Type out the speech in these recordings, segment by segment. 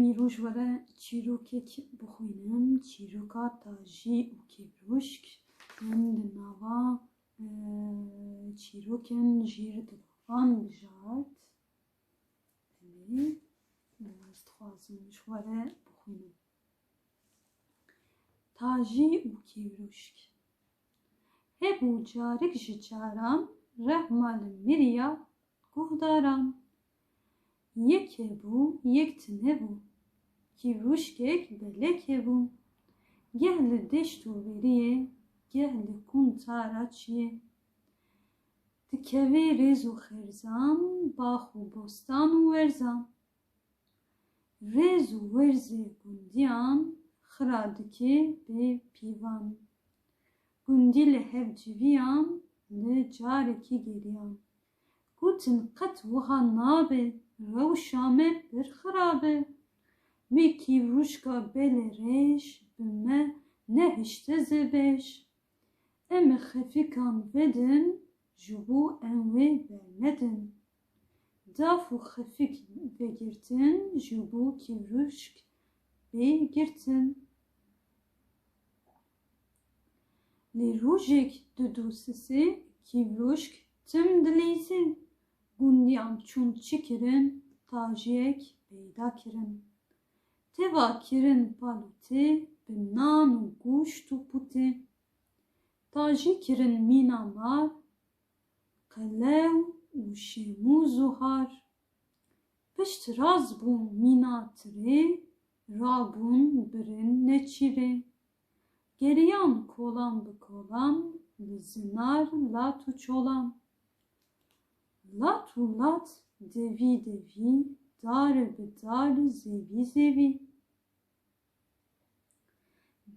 میروش وره چیروکک بخوینم چیروکا تاجی و کبروشک هند نوا چیروکن جیر دبان بجات است خوازم شوره بخوینم تاجی و کبروشک هبو جارک جاران رحمال مریا گهداران یک بو یک تنه بو کیروشکک بلک بو گهل دشتو وریه گهل کنتارا چیه دکوی رزو خرزان باخو بستان و ورزان رزو ورزه گندیان خرادکی به پیوان گندی لحب جویان لجارکی گریان گوتن قط وها نابه روشامه برخرابه وی کیروشکا بل ریش بمه نهشته زبش ام خفیکان ودن جبو انوی برندن دافو خفیک بگirtin جبو کیروشک بگirtin لی روژک دودوسسی کیروشک tüm dileysi gundiyam çun çikirin tajiyek peyda kirin teva kirin paluti binan u guştu puti taji kirin minamar kalev u şemu zuhar pişt razbun minatri rabun birin neçiri geriyan kolan bu kolan zinar latu çolan latu lat devi devi dar be dar zevi zevi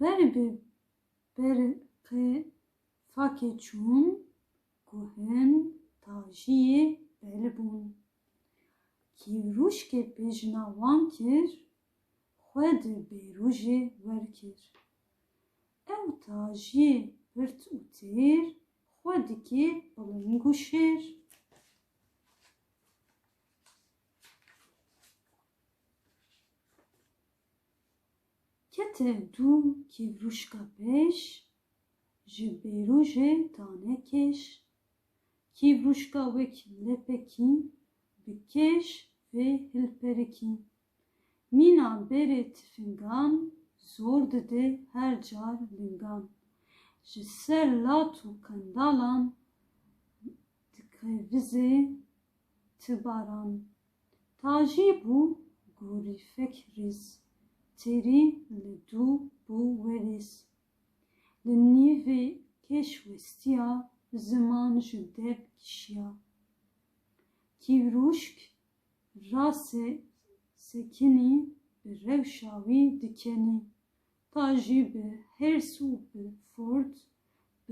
berbe berke fakeçun guhen tajiye belbun kivruşke pejnavan kir xwed beruje werkir ew tajiye pırt û têr xwe dike biling û şêr kete dû kîvruşka pêş ji bêrûjê tane kêş kîvruşka wek lepekî bi kêş vê hilperekî mîna berê tifingan zor dide her car lingan ji ser lat û qendalan dikevizê ti baran tajî bû gorîfek rîz terî li dû bû werîz li nîvê kêş westiya ziman ji dev kişiya kîvruşk rase sekinî bi rewşa wî dikenî tajî bi hirs û bi furt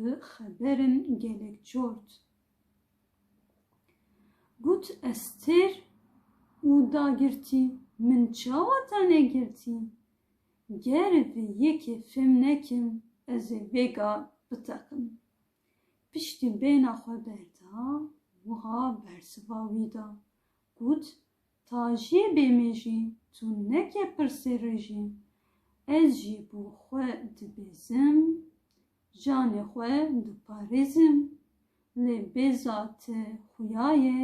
bi xeberin gelek cort got ez têr û dagirtî min çawa te negirtî ger vê yekê fêm nekim ez ê vêga biteqim piştî bêhna xwe berda wiha bersiva wî da got tajiyê bêmêjî tu neke pirsê rêjî ez jî bû xwe dibêzim canê xwe diparêzim lê bêza te xuya ye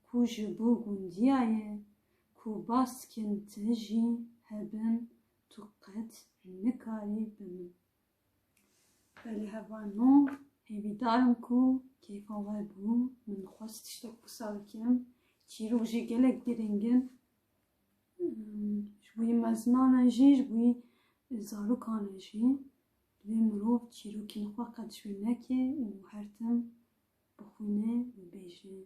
ku ji bo gundiya ye ku baskên te jî hebin tu qet nikarî bimin belê hevano hêvîdarim ku kêfa we bû min xwest tiştek wisa bikim çîrok jî gelek giringin ji bo mezinanan jî ji bo zarokan jî lê mirov çîrokên xwe qet ji wê neke û her tim bixwîne û bêje